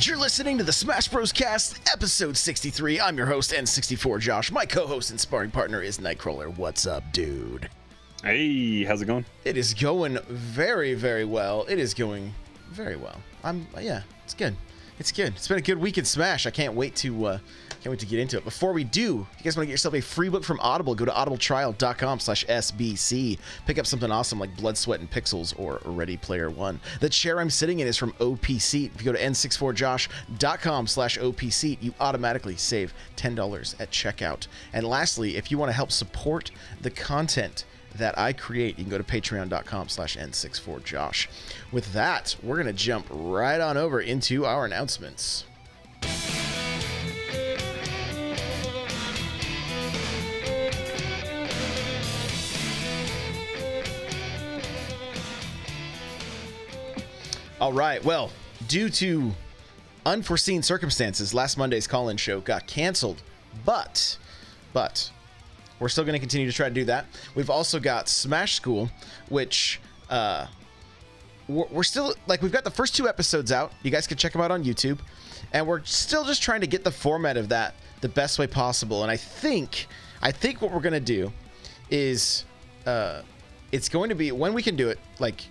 You're listening to the Smash Bros. Cast, episode 63. I'm your host, N64 Josh. My co-host and sparring partner is Nightcrawler. What's up, dude? Hey, how's it going? It is going very, very well. It is going very well. Yeah, it's good. It's good. It's been a good week in Smash. I can't wait to get into it. Before we do, if you guys want to get yourself a free book from Audible, go to audibletrial.com/SBC. Pick up something awesome like Blood, Sweat, and Pixels or Ready Player One. The chair I'm sitting in is from OPSeat. If you go to n64josh.com/OPSeat, you automatically save $10 at checkout. And lastly, if you want to help support the content that I create, you can go to patreon.com/n64josh. With that, we're going to jump right on over into our announcements. All right, well, due to unforeseen circumstances, last Monday's call-in show got canceled, but we're still going to continue to try to do that. We've also got Smash School, which we're still, like, we've got the first 2 episodes out. You guys can check them out on YouTube, and we're still just trying to get the format of that the best way possible. And I think what we're going to do is it's going to be, when we can do it, like,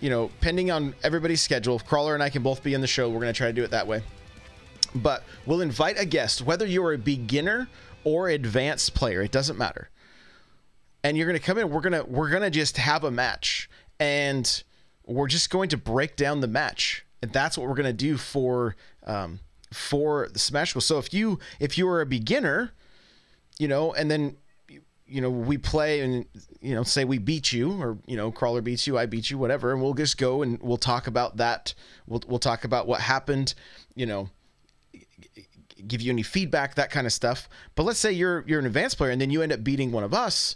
you know, pending on everybody's schedule, if Crawler and I can both be in the show, we're going to try to do it that way. But we'll invite a guest, whether you're a beginner or advanced player, it doesn't matter. And you're going to come in, we're going to just have a match, and we're just going to break down the match. And that's what we're going to do for the Smash School. So if you are a beginner, you know, and then, you know, we play and, you know, say we beat you, or, you know, Crawler beats you, I beat you, whatever, and we'll just go and we'll talk about that. We'll talk about what happened, you know, give you any feedback, that kind of stuff. But let's say you're an advanced player and then you end up beating one of us.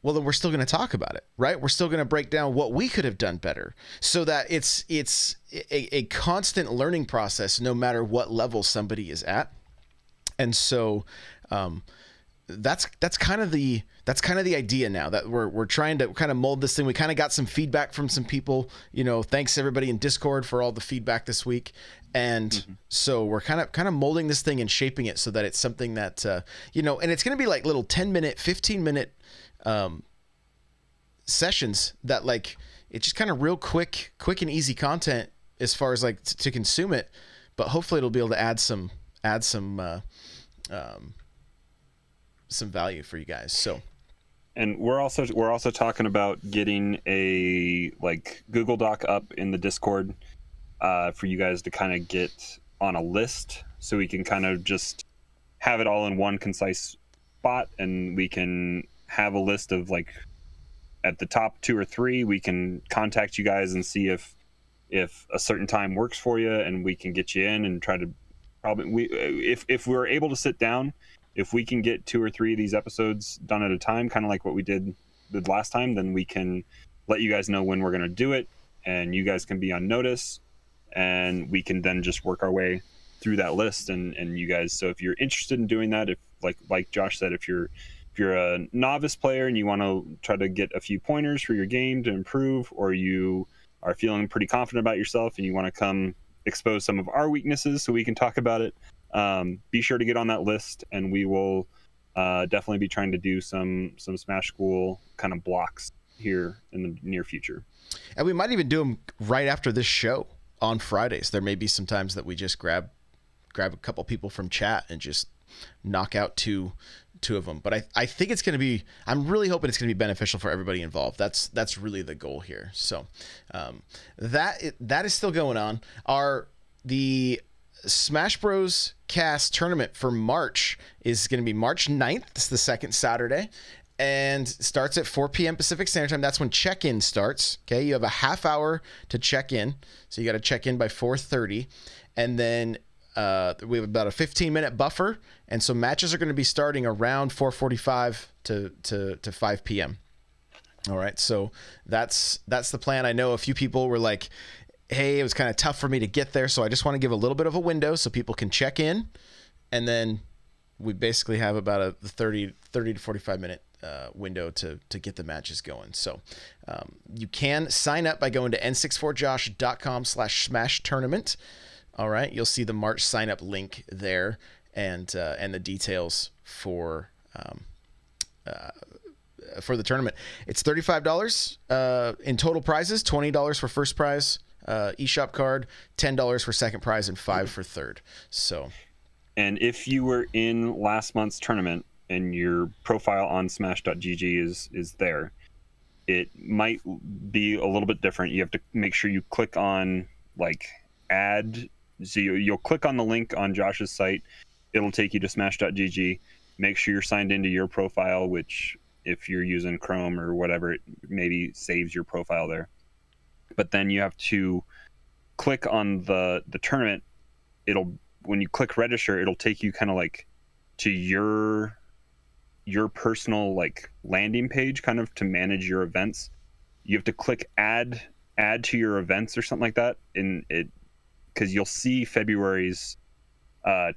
Well, then we're still going to talk about it, right? We're still going to break down what we could have done better, so that it's a constant learning process, no matter what level somebody is at. And so, that's kind of the idea now, that we're trying to kind of mold this thing. We kind of got some feedback from some people, you know, thanks everybody in Discord for all the feedback this week. And so we're kind of molding this thing and shaping it so that it's something that, you know, and it's going to be like little 10-minute, 15-minute sessions that, like, it's just kind of real quick and easy content as far as like to consume it, but hopefully it'll be able to add some value for you guys. So, and we're also talking about getting a, like, Google Doc up in the Discord for you guys to kind of get on a list, so we can kind of just have it all in one concise spot, and we can have a list of, like, at the top 2 or 3, we can contact you guys and see if a certain time works for you, and we can get you in and try to if we're able to sit down, if we can get 2 or 3 of these episodes done at a time, kind of like what we did last time, then we can let you guys know when we're going to do it, and you guys can be on notice, and we can then just work our way through that list. And you guys, so if you're interested in doing that, if like Josh said, if you're a novice player and you want to try to get a few pointers for your game to improve, or you are feeling pretty confident about yourself and you want to come expose some of our weaknesses so we can talk about it, be sure to get on that list, and we will definitely be trying to do some Smash School kind of blocks here in the near future. And we might even do them right after this show on Fridays. There may be some times that we just grab a couple people from chat and just knock out two of them. But I think it's going to be, I'm really hoping it's going to be beneficial for everybody involved. That's really the goal here. So that is still going on. The Smash Bros. Cast tournament for March is going to be March 9th. It's the second Saturday, and starts at 4 p.m. Pacific Standard Time. That's when check-in starts. Okay, you have a half hour to check in, so you got to check in by 4:30, and then we have about a 15-minute buffer, and so matches are going to be starting around 4:45 to 5 p.m. All right, so that's the plan. I know a few people were like, hey, it was kind of tough for me to get there, so I just want to give a little bit of a window so people can check in, and then we basically have about a 30 to 45 minute window to get the matches going. So you can sign up by going to n64josh.com/smash tournament. All right, you'll see the March sign up link there, and the details for the tournament. It's $35 in total prizes, $20 for first prize, eShop card, $10 for second prize, and $5 for third. So, and if you were in last month's tournament and your profile on Smash.gg is there, it might be a little bit different. You have to make sure you click on like add. So you'll click on the link on Josh's site. It'll take you to Smash.gg. Make sure you're signed into your profile, which if you're using Chrome or whatever, it maybe saves your profile there. But then you have to click on the tournament. When you click register, it'll take you kind of like to your personal like landing page, kind of to manage your events. You have to click add to your events or something like that, because you'll see February's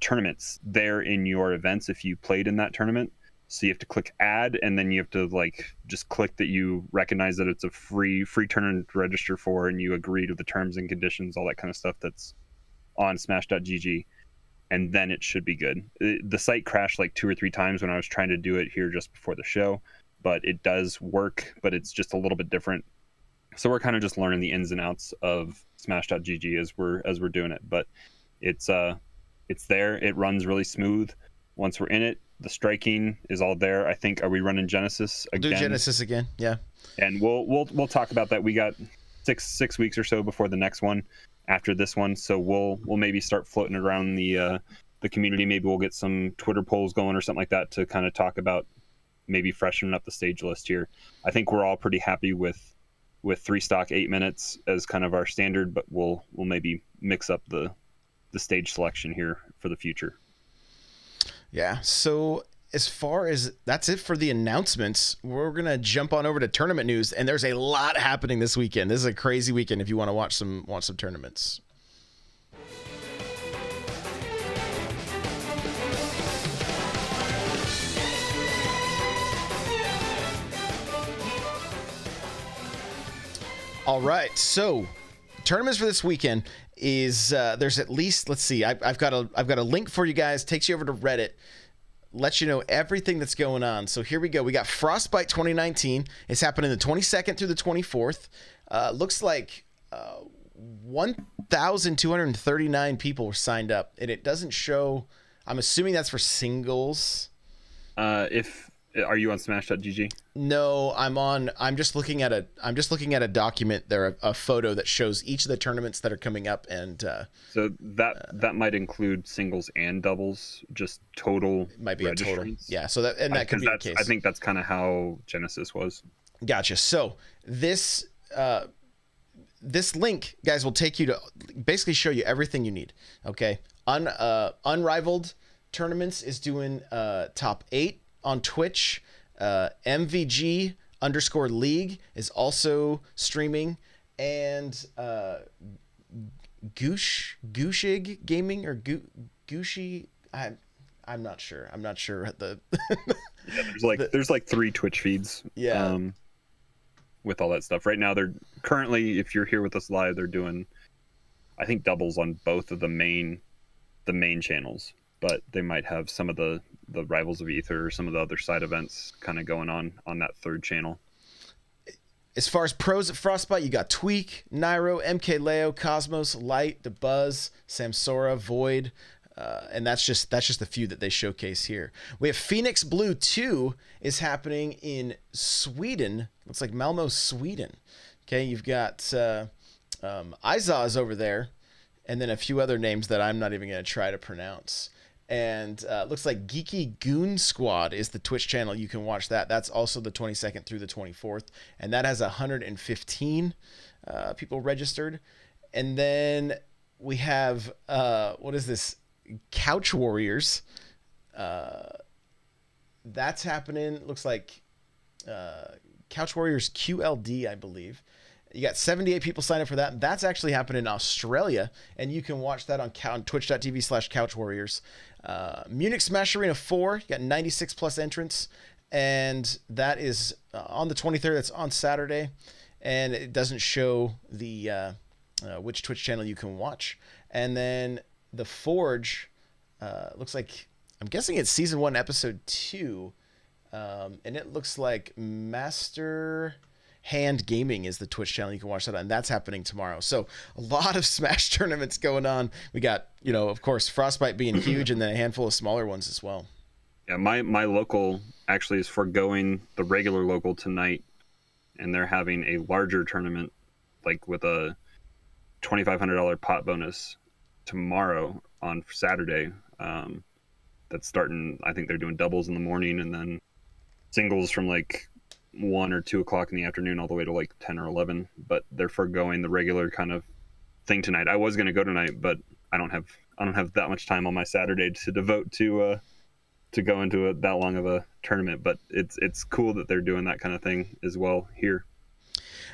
tournaments there in your events if you played in that tournament. So you have to click add, and then you have to like just click that you recognize that it's a free tournament to register for, and you agree to the terms and conditions, all that kind of stuff that's on Smash.gg, and then it should be good. The site crashed like 2 or 3 times when I was trying to do it here just before the show, but it does work, but it's just a little bit different. So we're kind of just learning the ins and outs of Smash.gg as we're doing it, but it's there. It runs really smooth. Once we're in it, the striking is all there. I think, are we running Genesis again? Do Genesis again, yeah. And we'll talk about that. We got six weeks or so before the next one after this one, so we'll maybe start floating around the community. Maybe we'll get some Twitter polls going or something like that to kind of talk about maybe freshening up the stage list here. I think we're all pretty happy with 3 stock 8 minutes as kind of our standard, but we'll maybe mix up the stage selection here for the future. Yeah, so as far as that's it for the announcements, we're going to jump on over to tournament news, and there's a lot happening this weekend. This is a crazy weekend if you want to watch some tournaments. All right, so tournaments for this weekend is there's at least, let's see, I've got a link for you guys. Takes you over to Reddit, lets you know everything that's going on. So here we go. We got Frostbite 2019. It's happening the 22nd through the 24th. Looks like 1,239 people were signed up, and it doesn't show. I'm assuming that's for singles. Are you on Smash.gg? No, I'm just looking at a document there, a photo that shows each of the tournaments that are coming up, and so that might include singles and doubles, just total. It might be a total. Yeah, so that could be the case. I think that's kind of how Genesis was. Gotcha. So this link, guys, will take you to basically show you everything you need. Okay, Unrivaled Tournaments is doing top 8 on Twitch. MVG_League is also streaming, and Gooshig Gaming or Gooshi. I'm not sure. I'm not sure the. Yeah, there's like 3 Twitch feeds. Yeah. With all that stuff right now, they're currently, if you're here with us live, they're doing, I think, doubles on both of the main channels, but they might have some of the Rivals of Ether or some of the other side events kind of going on that 3rd channel. As far as pros at Frostbite, you got Tweak, Nairo, MKLeo, Cosmos, Light, The Buzz, Samsora, Void, and that's just a few that they showcase here. We have Phoenix Blue 2 is happening in Sweden. Looks like Malmo, Sweden. Okay, you've got Izaz is over there, and then a few other names that I'm not even going to try to pronounce. And looks like Geeky Goon Squad is the Twitch channel. You can watch that. That's also the 22nd through the 24th. And that has 115 people registered. And then we have, what is this? Couch Warriors. That's happening. Looks like Couch Warriors QLD, I believe. You got 78 people signed up for that. That's actually happening in Australia, and you can watch that on twitch.tv/Couch Warriors. Munich Smash Arena 4, you got 96 plus entrants, and that is on the 23rd. That's on Saturday, and it doesn't show the which Twitch channel you can watch. And then the Forge looks like, I'm guessing it's season 1, episode 2. And it looks like Master Hand Gaming is the Twitch channel you can watch that on. And that's happening tomorrow. So a lot of Smash tournaments going on. We got, of course, Frostbite being huge, and then a handful of smaller ones as well. Yeah, my local actually is foregoing the regular local tonight, and they're having a larger tournament, like with a $2,500 pot bonus tomorrow on Saturday. That's starting, I think they're doing doubles in the morning and then singles from like 1 or 2 o'clock in the afternoon all the way to like 10 or 11. But they're foregoing the regular kind of thing tonight. I was going to go tonight, but I don't have that much time on my Saturday to devote to go into that long of a tournament. But it's cool that they're doing that kind of thing as well here.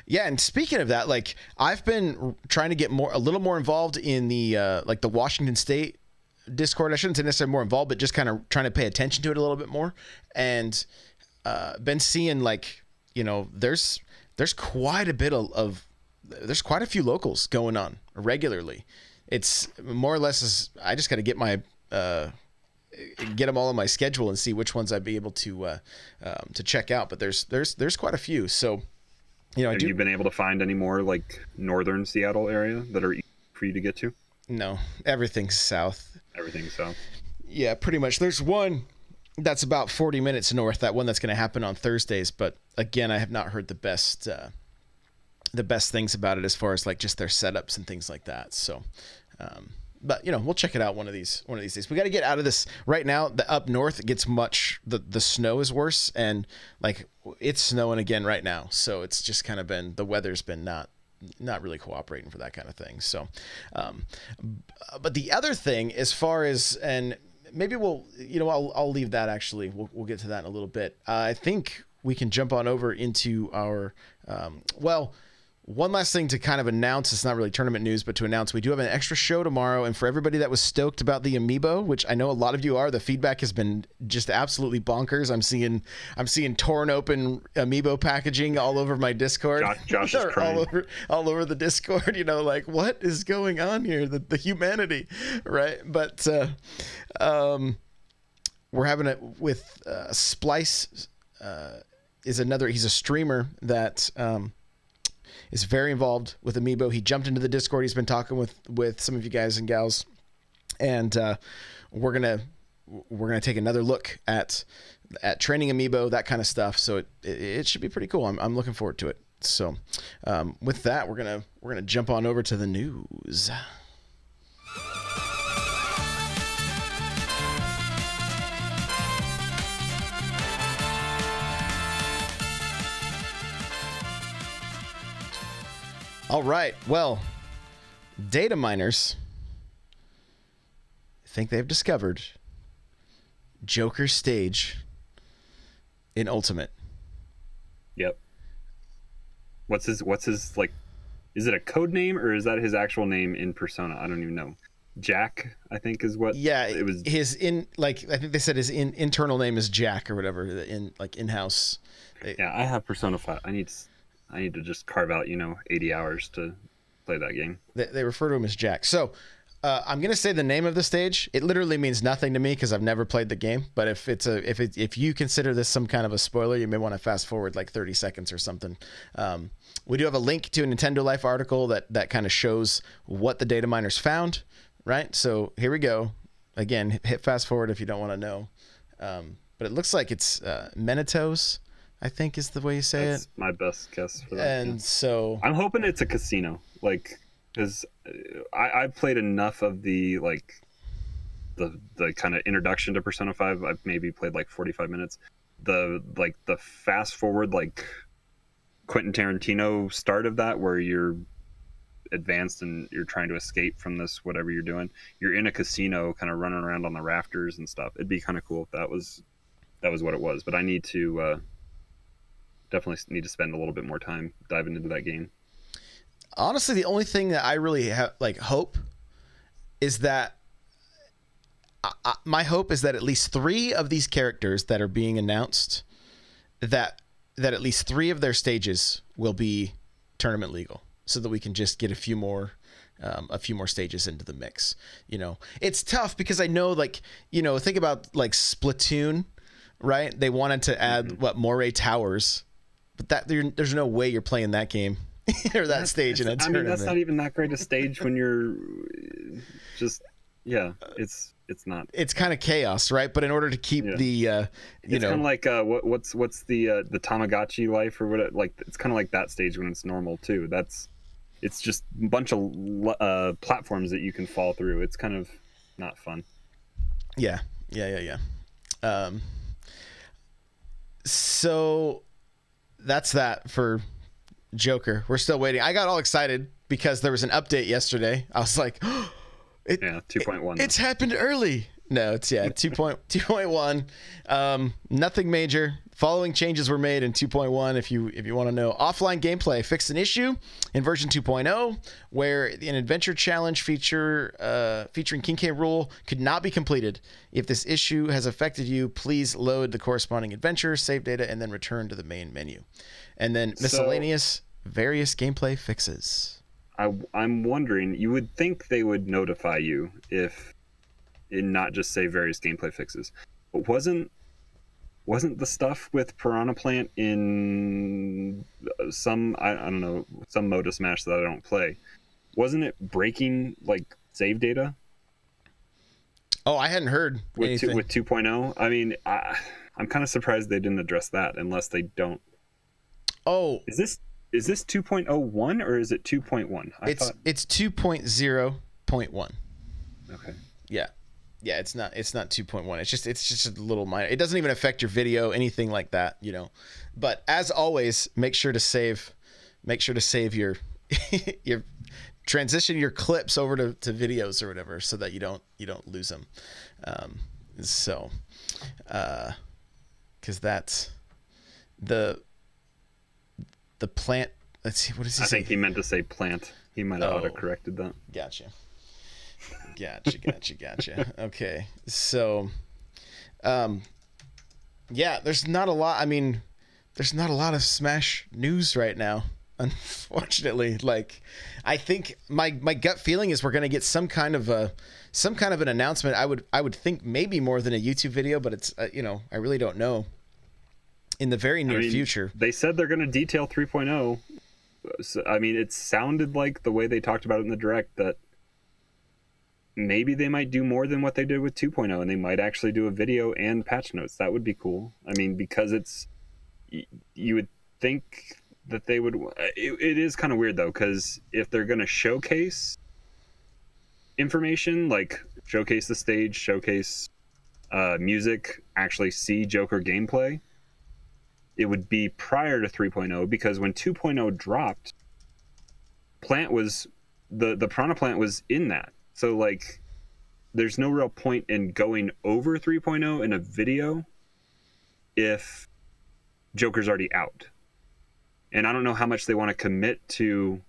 Yeah, and speaking of that, like I've been trying to get a little more involved in the like the Washington State Discord. I shouldn't say necessarily more involved, but just kind of trying to pay attention to it a little bit more. And been seeing like, there's quite a bit there's quite a few locals going on regularly. It's more or less I just got to get get them all on my schedule and see which ones I'd be able to check out. But there's quite a few. So, have you been able to find any more like northern Seattle area that are easy for you to get to? No, everything's south. Everything's south. Yeah, pretty much. There's one that's about 40 minutes north. That one that's going to happen on Thursdays. But again, I have not heard the best things about it as far as like just their setups and things like that. So, but we'll check it out one of these days. We got to get out of this right now. The up north gets the snow is worse, and like it's snowing again right now. So it's just kind of the weather's been not really cooperating for that kind of thing. So, but the other thing as far as, and maybe I'll leave that actually. We'll get to that in a little bit. I think we can jump on over into our, one last thing to kind of announce. It's not really tournament news, but to announce we do have an extra show tomorrow. And for everybody that was stoked about the Amiibo, which I know a lot of you are, the feedback has been just absolutely bonkers. I'm seeing torn open Amiibo packaging all over my Discord. Josh is crying. all over the Discord. Like what is going on here? The humanity, right? But we're having it with Splice. He's a streamer that is very involved with Amiibo. He jumped into the Discord. He's been talking with some of you guys and gals, and we're gonna take another look at training Amiibo, that kind of stuff. So it should be pretty cool. I'm looking forward to it. So with that, we're gonna jump on over to the news. All right. Well, data miners think they've discovered Joker's stage in Ultimate. Yep. What's his like? Is it a code name or is that his actual name in Persona? I don't even know. Jack, I think, is what. Yeah, it was. I think they said his internal name is Jack or whatever, in-house. Yeah, I have Persona 5. I need to just carve out 80 hours to play that game. They refer to him as Jack. So I'm gonna say the name of the stage. It literally means nothing to me because I've never played the game. But if you consider this some kind of a spoiler, you may want to fast forward like 30 seconds or something. We do have a link to a Nintendo Life article that kind of shows what the data miners found. Right. So here we go. Again, hit fast forward if you don't want to know. But it looks like it's Menetos, I think is the way you say That's it. my best guess for that. And so I'm hoping it's a casino, like, because I've played enough of the kind of introduction to Persona 5. I've maybe played like 45 minutes. The fast forward, like Quentin Tarantino start of that, where you're advanced and you're trying to escape from this whatever you're doing. You're in a casino, kind of running around on the rafters and stuff. It'd be kind of cool if that was what it was. But I need to definitely need to spend a little bit more time diving into that game. Honestly, the only thing that I really hope is that my hope is that at least 3 of these characters that are being announced, that at least 3 of their stages will be tournament legal. so that we can just get a few more stages into the mix. You know, it's tough because I know, like, you know, think about like Splatoon, right? They wanted to add Moray Towers, but there's no way you're playing that game or that stage in a tournament. I mean, that's not even that great a stage when you're just, yeah, it's not. It's kind of chaos, right? But in order to keep the, it's kind of like what's the Tamagotchi life or what? Like, it's kind of like that stage when it's normal too. It's just a bunch of platforms that you can fall through. It's kind of not fun. Yeah. So that's that for Joker. We're still waiting. I got all excited because there was an update yesterday. I was like, 2.1. It's happened early. No, it's 2.1. Nothing major. Following changes were made in 2.1 if you want to know. Offline gameplay fixed an issue in version 2.0 where an adventure challenge featuring King K. Rool could not be completed. If this issue has affected you, please load the corresponding adventure, save data, and then return to the main menu. And then miscellaneous various gameplay fixes. I'm wondering, you would think they would notify you if and not just say various gameplay fixes. But wasn't the stuff with Piranha Plant in some, I don't know, some mode of Smash that I don't play, wasn't it breaking like save data? Oh, I hadn't heard anything. With 2.0. I mean, I'm kind of surprised they didn't address that unless they don't. Oh, is this 2.01 or is it 2.1? It's 2.0.1. Okay. Yeah, it's not 2.1. It's just a little minor. It doesn't even affect your video, anything like that, you know. But as always, make sure to save your your transition your clips over to videos or whatever so that you don't lose them. Because that's the plant. Let's see, what does he say? I think he meant to say plant. He might have auto-corrected that. Gotcha. Okay. So, there's not a lot. I mean, there's not a lot of Smash news right now, unfortunately. Like, I think my gut feeling is we're going to get some kind of an announcement. I would think maybe more than a YouTube video, but it's, I really don't know. In the very near future. They said they're going to detail 3.0. So, I mean, it sounded like the way they talked about it in the direct that maybe they might do more than what they did with 2.0 and they might actually do a video and patch notes. That would be cool. I mean, because you would think that they would. It is kind of weird though, because if they're going to showcase information, like showcase the stage, showcase music, actually see Joker gameplay, it would be prior to 3.0, because when 2.0 dropped, Plant was the Piranha Plant was in that. So like, there's no real point in going over 3.0 in a video if Joker's already out. And I don't know how much they want to commit to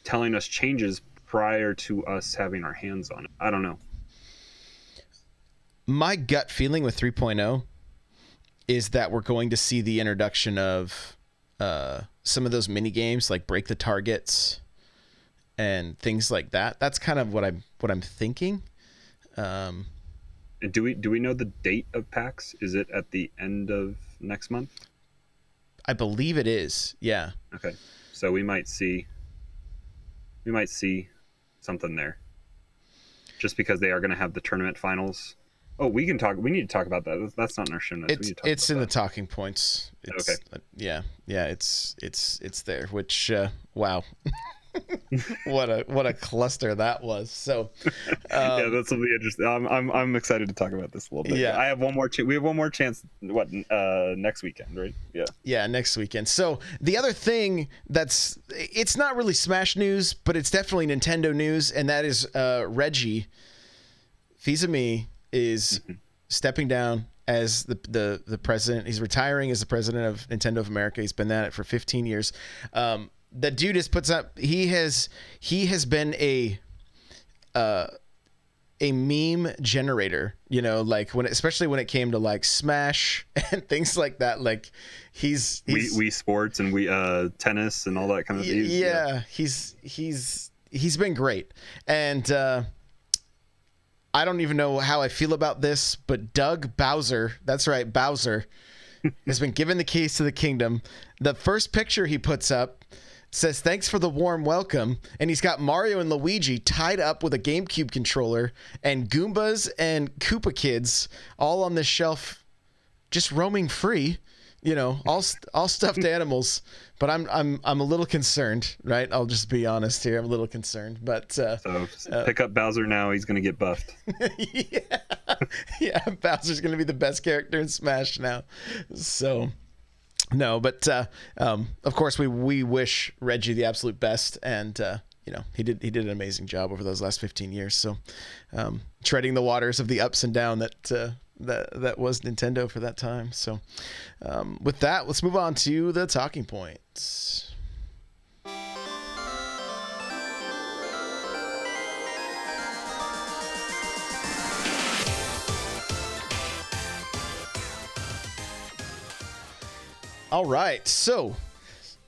telling us changes prior to us having our hands on it. I don't know. My gut feeling with 3.0 is that we're going to see the introduction of some of those mini games like break the targets and things like that. That's kind of what I'm thinking. And do we know the date of PAX? Is it at the end of next month? I believe it is. Yeah. Okay. So we might see something there. Just because they are going to have the tournament finals. Oh, we need to talk about that. That's not in our show notes. It's in the talking points. Okay. Yeah, it's there. Which wow, what a cluster that was. So yeah, that's something interesting. I'm excited to talk about this a little bit. Yeah, I have one more. We have one more chance. Next weekend, right? Yeah. Yeah, next weekend. So the other thing it's not really Smash news, but it's definitely Nintendo news, and that is Reggie Fils-Aimé is stepping down as the president. He's retiring as the president of Nintendo of America. He's been at it for 15 years. The dude puts up. He has been a meme generator You know, like especially when it came to like Smash and things like that. Like he's Wii Sports and tennis and all that kind of thing. Yeah, he's been great. And I don't even know how I feel about this, but Doug Bowser, that's right, Bowser, has been given the keys to the kingdom. The first picture he puts up says, "Thanks for the warm welcome." And he's got Mario and Luigi tied up with a GameCube controller and Goombas and Koopa Kids all on this shelf, just roaming free, you know, all stuffed animals. But I'm a little concerned, right? I'll just be honest here. I'm a little concerned, but so pick up Bowser now. He's going to get buffed. yeah, Bowser's going to be the best character in Smash now. So no, but of course we wish Reggie the absolute best, and you know, he did an amazing job over those last 15 years. So treading the waters of the ups and down that was Nintendo for that time. So with that, let's move on to the talking points. All right, so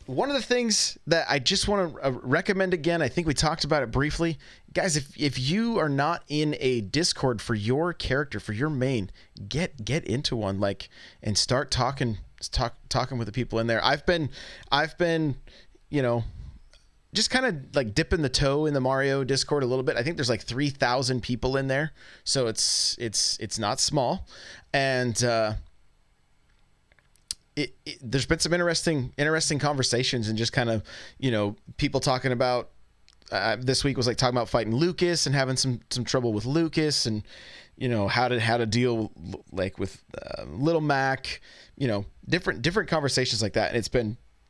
one of the things that I just want to recommend again, I think we talked about it briefly. Guys, if you are not in a Discord for your character, for your main, get into one, like, and start talking with the people in there. I've been, you know, just kind of like dipping the toe in the Mario Discord a little bit. I think there's like 3,000 people in there, so it's not small, and there's been some interesting conversations, and just kind of, you know, people talking about this week was like talking about fighting Lucas and having some trouble with Lucas, and, you know, how to deal like with Little Mac, you know, different conversations like that. And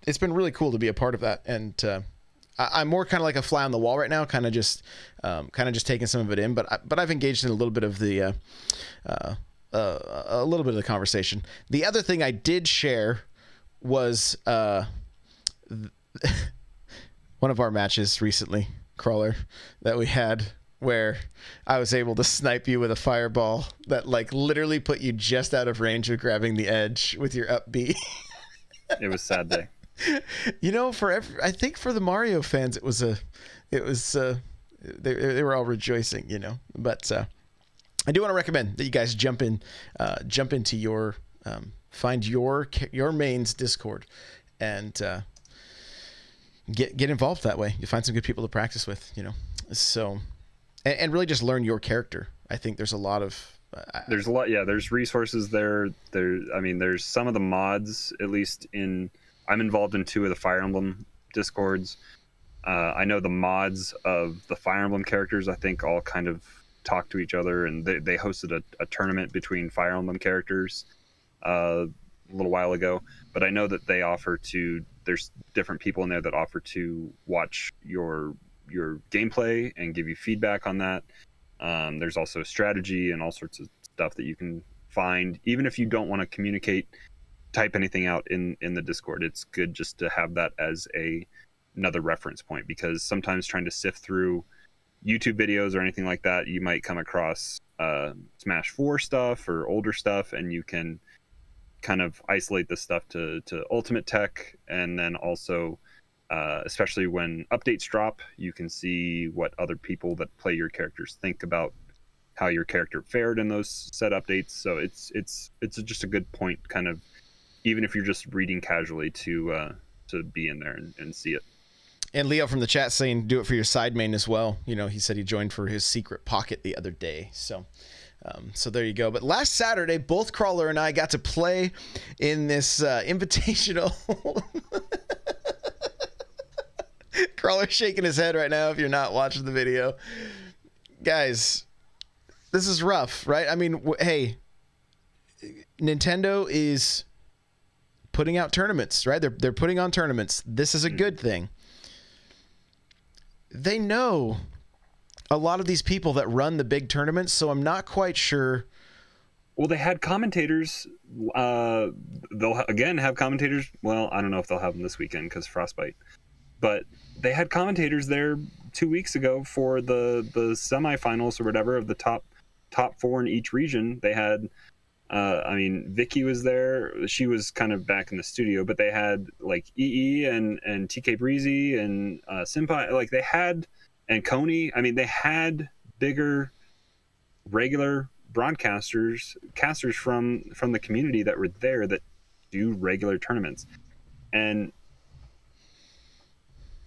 it's been really cool to be a part of that. And I'm more kind of like a fly on the wall right now, kind of just taking some of it in, but I've engaged in a little bit of the conversation. The other thing I did share was one of our matches recently, Crawler, that we had, where I was able to snipe you with a fireball that like literally put you just out of range of grabbing the edge with your up B. It was a sad day. You know, I think for the Mario fans, they were all rejoicing, you know, but I do want to recommend that you guys jump into your find your mains Discord, and get involved that way. You find some good people to practice with, you know. So, and really just learn your character. I think there's a lot of there's resources there. There's some of the mods, at least I'm involved in 2 of the Fire Emblem Discords. I know the mods of the Fire Emblem characters, I think, all kind of talk to each other, and they hosted a tournament between Fire Emblem characters a little while ago. But I know that there's different people in there that offer to watch your gameplay and give you feedback on that. There's also strategy and all sorts of stuff that you can find, even if you don't want to type anything out in the Discord. It's good just to have that as another reference point, because sometimes trying to sift through YouTube videos or anything like that, you might come across Smash 4 stuff or older stuff, and you can kind of isolate this stuff to Ultimate Tech. And then also, especially when updates drop, you can see what other people that play your characters think about how your character fared in those set updates. So it's just a good point, kind of, even if you're just reading casually, to be in there and see it. And Leo from the chat saying, do it for your side main as well. You know, he said he joined for his secret pocket the other day. So there you go. But last Saturday, both Crawler and I got to play in this invitational. Crawler's shaking his head right now if you're not watching the video. Guys, this is rough, right? I mean, hey, Nintendo is putting out tournaments, right? They're putting on tournaments. This is a good thing. They know a lot of these people that run the big tournaments, so I'm not quite sure. Well, they had commentators. They'll again have commentators. Well, I don't know if they'll have them this weekend because Frostbite. But they had commentators there 2 weeks ago for the semifinals or whatever of the top top 4 in each region. They had, I mean, Vicky was there. She was kind of back in the studio, but they had like EE and TK Breezy and Senpai. Like they had, and Coney. I mean, they had bigger regular casters from the community that were there that do regular tournaments. And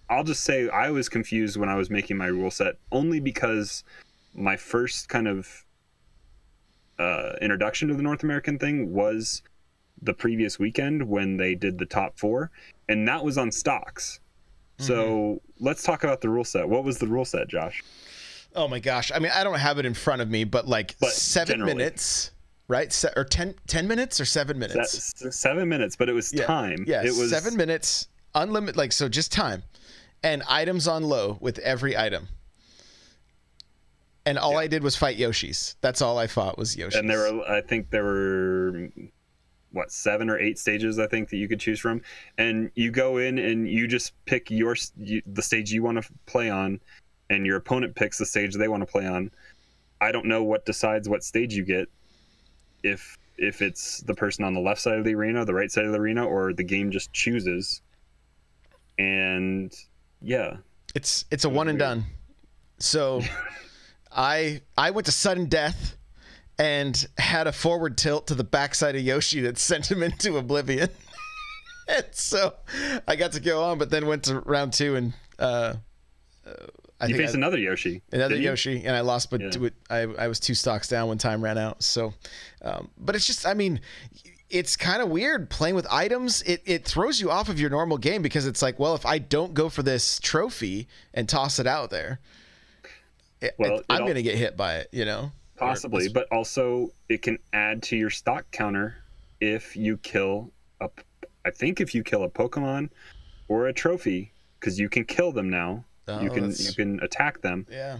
I'll just say I was confused when I was making my rule set, only because my first kind of introduction to the North American thing was the previous weekend when they did the top 4, and that was on stocks. So let's talk about the rule set. What was the rule set, Josh? Oh my gosh. I mean, I don't have it in front of me, but 7 minutes, right? Or 10 minutes or 7 minutes? 7 minutes, but it was time. Yeah, it was 7 minutes, unlimited, like, so just time. And items on low with every item. And all I did was fight Yoshis. That's all I fought was Yoshis. And I think there were 7 or 8 stages, I think, that you could choose from. And you go in and you just pick the stage you want to play on, and your opponent picks the stage they want to play on. I don't know what decides what stage you get, if it's the person on the left side of the arena, the right side of the arena, or the game just chooses. And yeah, it's a one and done. So I went to sudden death and had a forward tilt to the backside of Yoshi that sent him into oblivion. And so I got to go on, but then went to round 2 and you faced another Yoshi. Another Yoshi, and I lost, but I was 2 stocks down when time ran out. So, but it's just, I mean, it's kind of weird playing with items. It throws you off of your normal game because it's like, well, if I don't go for this trophy and toss it out there, I'm going to get hit by it, you know? Possibly, but also it can add to your stock counter if you kill a Pokemon or a trophy, because you can kill them now. You can attack them. Yeah.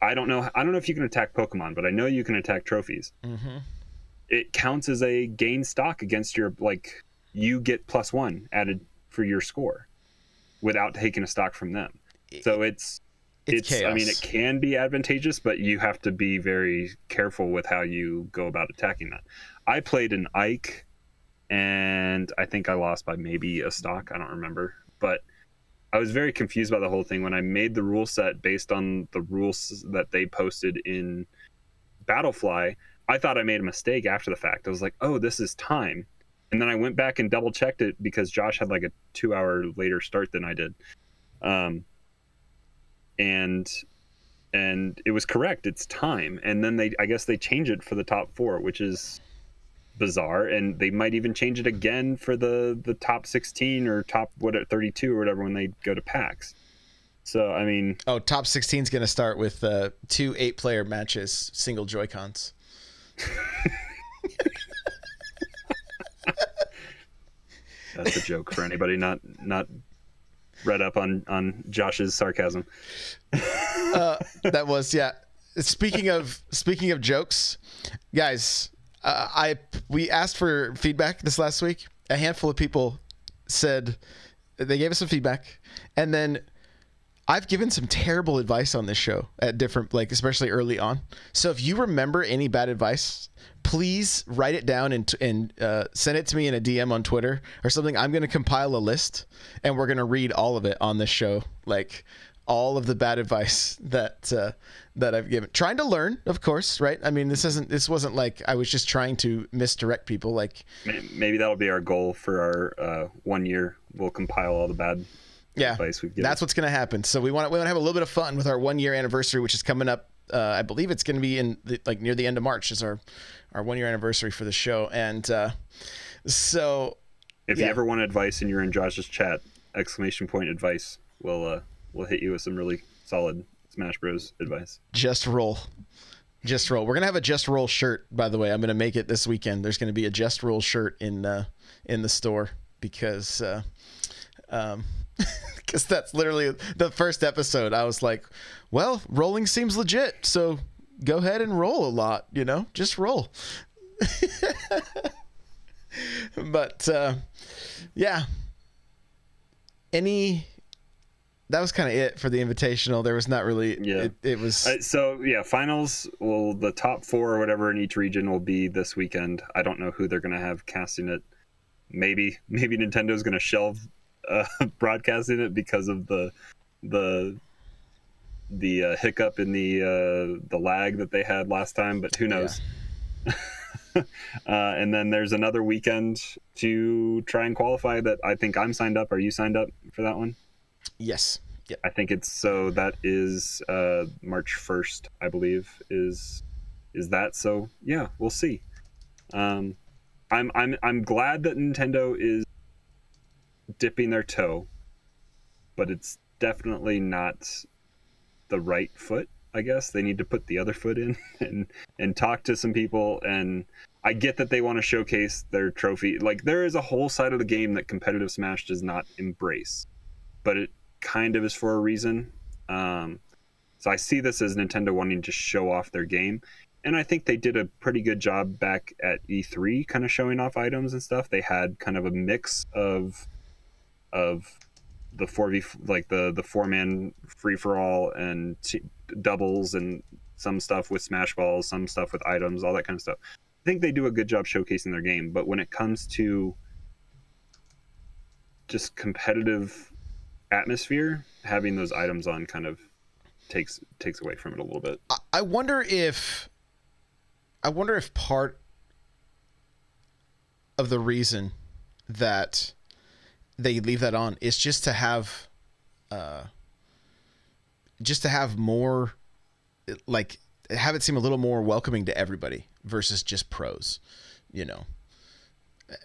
I don't know if you can attack Pokemon, but I know you can attack trophies. Mm-hmm. It counts as a gain stock against your, like, you get +1 added for your score without taking a stock from them. So it's chaos. I mean, it can be advantageous, but you have to be very careful with how you go about attacking that. I played an Ike, and I think I lost by maybe a stock. I don't remember, but I was very confused by the whole thing when I made the rule set based on the rules that they posted in Battlefly. I thought I made a mistake after the fact. I was like, oh, this is time. And then I went back and double checked it because Josh had like a 2-hour later start than I did. And it was correct. It's time. And then I guess they change it for the top 4, which is bizarre. And they might even change it again for the top 16 or top 32 or whatever when they go to packs. So, I mean, top 16 is going to start with 2 8-player matches, single Joy-Cons. That's a joke for anybody not read up on Josh's sarcasm. That was, yeah. Speaking of jokes, guys, we asked for feedback this last week. A handful of people said they gave us some feedback, and then I've given some terrible advice on this show at different, like, especially early on. So if you remember any bad advice, please write it down and send it to me in a DM on Twitter or something. I'm going to compile a list, and we're going to read all of it on this show. Like, all of the bad advice that I've given. Trying to learn, of course, right? I mean, this wasn't like I was just trying to misdirect people. Like, maybe that'll be our goal for our 1 year. We'll compile all the bad advice we've given. That's what's going to happen. So we want to have a little bit of fun with our 1 year anniversary, which is coming up. I believe it's going to be near the end of March is our 1 year anniversary for the show. And so if you ever want advice and you're in Josh's chat, ! Advice, we'll hit you with some really solid Smash Bros. Advice. Just roll. We're going to have a Just Roll shirt, by the way. I'm going to make it this weekend. There's going to be a Just Roll shirt in the store because that's literally the first episode. I was like, well, rolling seems legit, so go ahead and roll a lot, just roll. But yeah, any kind of it for the Invitational. There was not really. Yeah. It was. So yeah, finals. Well, the top 4 or whatever in each region will be this weekend. I don't know who they're going to have casting it. Maybe Nintendo's going to shelve broadcasting it because of the hiccup in the lag that they had last time. But who knows? Yeah. And then there's another weekend to try and qualify that I think I'm signed up. Are you signed up for that one? Yes. Yep. I think that is March 1st, I believe is that. So yeah, we'll see. I'm glad that Nintendo is dipping their toe, but it's definitely not the right foot. I guess they need to put the other foot in and talk to some people. And I get that they want to showcase their trophy. Like, there is a whole side of the game that competitive Smash does not embrace, but it kind of is for a reason. So I see this as Nintendo wanting to show off their game. And I think they did a pretty good job back at E3, kind of showing off items and stuff. They had kind of a mix of the 4v, like the 4-man free-for-all and doubles, and some stuff with Smash Balls, some stuff with items, all that kind of stuff. I think they do a good job showcasing their game, but when it comes to just competitive atmosphere, having those items on kind of takes away from it a little bit. I wonder if part of the reason that they leave that on is just to have more, like, have it seem a little more welcoming to everybody versus just pros, you know.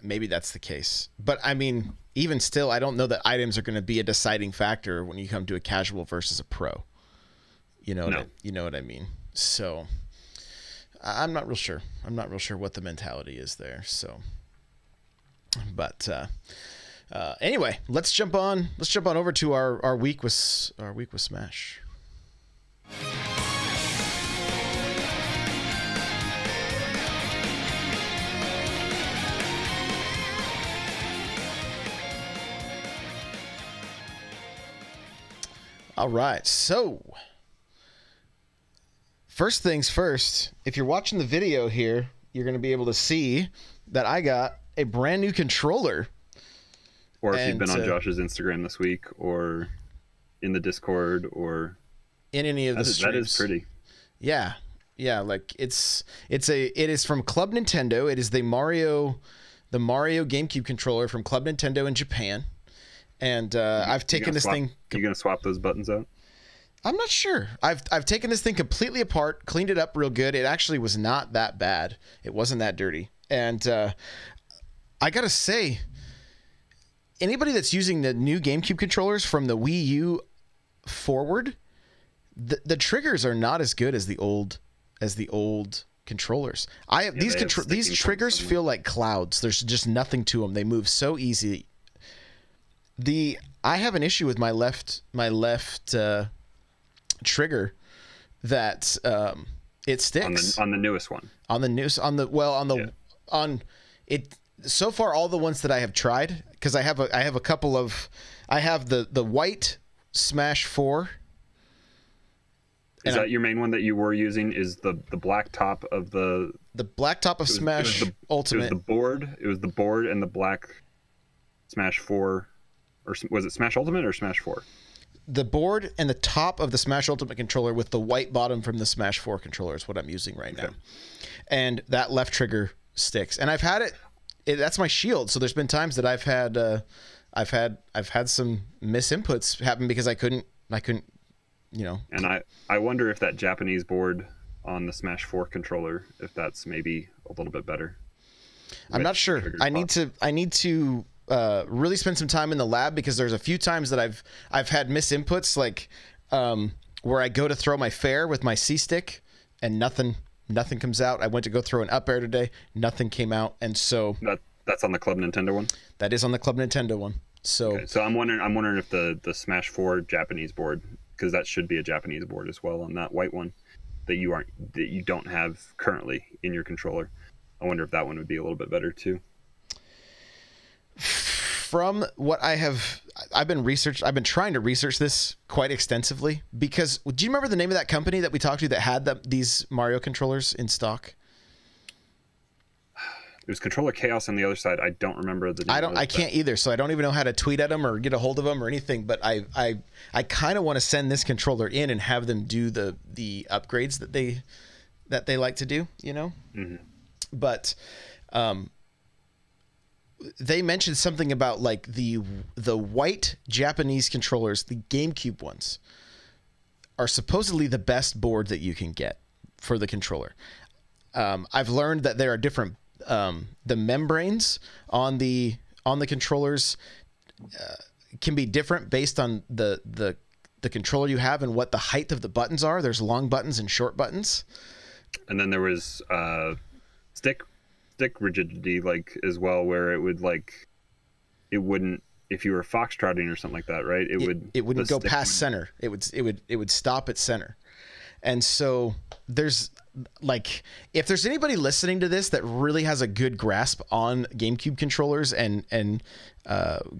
Maybe that's the case. But I mean, even still, I don't know that items are going to be a deciding factor when you come to a casual versus a pro. You know, you know what I mean? So I'm not real sure. I'm not real sure what the mentality is there. So, but anyway, let's jump on over to our week with Smash. All right, so first things first, if you're watching the video here, you're going to be able to see that I got a brand new controller. Or if you've been on Josh's Instagram this week, or in the Discord, or in any of the streams. That is pretty. Yeah, like it is from Club Nintendo. It is the Mario GameCube controller from Club Nintendo in Japan. And I've taken this thing. You gonna swap those buttons out? I'm not sure. I've taken this thing completely apart, cleaned it up real good. It actually was not that bad. It wasn't that dirty. And I gotta say, anybody that's using the new GameCube controllers from the Wii U forward, the triggers are not as good as the old controllers. These triggers feel like clouds. There's just nothing to them. They move so easy. I have an issue with my left trigger that it sticks on the newest one. So far, all the ones that I have tried, because I have a couple of, I have the white Smash 4. Is that your main one that you were using? Is the black top of the black top of Smash Ultimate? It was the board and the black Smash 4. Or was it Smash Ultimate or Smash 4? The board and the top of the Smash Ultimate controller with the white bottom from the Smash 4 controller is what I'm using right now. And that left trigger sticks. And I've had it that's my shield. So there's been times that I've had some misinputs happen because I couldn't, you know. And I wonder if that Japanese board on the Smash 4 controller, if that's maybe a little bit better. I'm not sure. I need to really spend some time in the lab, because there's a few times that I've had misinputs, like where I go to throw my fair with my C stick and nothing comes out. I went to go throw an up air today, nothing came out, and so that's on the Club Nintendo one. That is on the Club Nintendo one. So okay, so I'm wondering if the Smash 4 Japanese board, because that should be a Japanese board as well on that white one that you don't have currently in your controller. I wonder if that one would be a little bit better too. from what I've been trying to research this quite extensively, because do you remember the name of that company that we talked to that had these Mario controllers in stock? It was Controller Chaos on the other side. I don't remember the name. I can't either, so I don't even know how to tweet at them or get a hold of them or anything. But I kind of want to send this controller in and have them do the upgrades that they like to do, you know. Mm-hmm. But they mentioned something about like the white Japanese controllers, the GameCube ones, are supposedly the best board that you can get for the controller. I've learned that there are different the membranes on the controllers can be different based on the controller you have and what the height of the buttons are. There's long buttons and short buttons. And then there was stick rigidity, like, as well, where it would, like, it wouldn't, if you were foxtrotting or something like that, right? It wouldn't go past center. It would stop at center. And so there's, like, if there's anybody listening to this that really has a good grasp on GameCube controllers and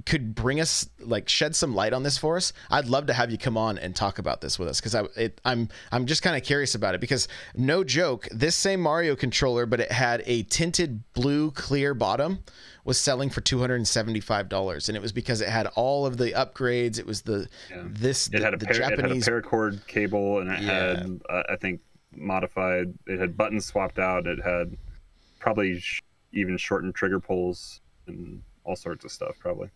could bring us, like, shed some light on this for us, I'd love to have you come on and talk about this with us, because I'm just kind of curious about it, because no joke, this same Mario controller, but it had a tinted blue clear bottom, was selling for $275, and it was because it had all of the upgrades. It was Japanese. It had a paracord cable, and it had I think modified. It had buttons swapped out. It had probably even shortened trigger pulls and all sorts of stuff, probably.